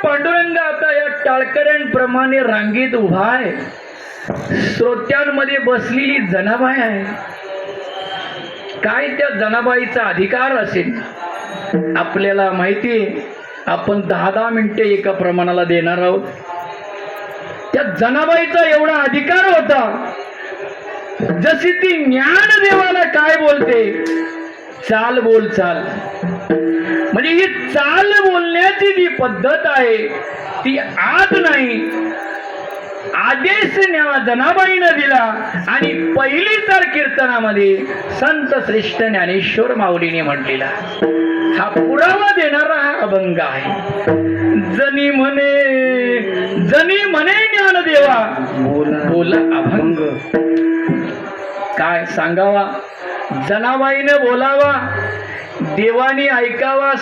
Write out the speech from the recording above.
पांडुरंग आता या टाळकऱ्यांप्रमाणे रांगेत उभा आहे. श्रोत्यांमध्ये बसलेली जनाबाई आहे. काय त्या जनाबाईचा अधिकार असेल आपल्याला माहिती आहे. आपण 10-10 मिनिटे एका प्रमाणाला देणार आहोत. त्या जनाबाईचा एवढा अधिकार होता, जशी ती ज्ञानदेवाला काय बोलते, चाल बोल चाल. म्हणजे ही चाल बोलण्याची जी पद्धत आहे ती आज नाही, आदेश जनाबाईनं दिला. आणि पहिलीच कीर्तनामध्ये संत श्रेष्ठ ज्ञानेश्वर माऊलीने म्हटलेला हा पुरावा देणारा हा अभंग आहे. जनी म्हणे ज्ञानदेवा बोला अभंग. काय सांगावा, जनाबाईने बोलावा, देवानी ऐकावा.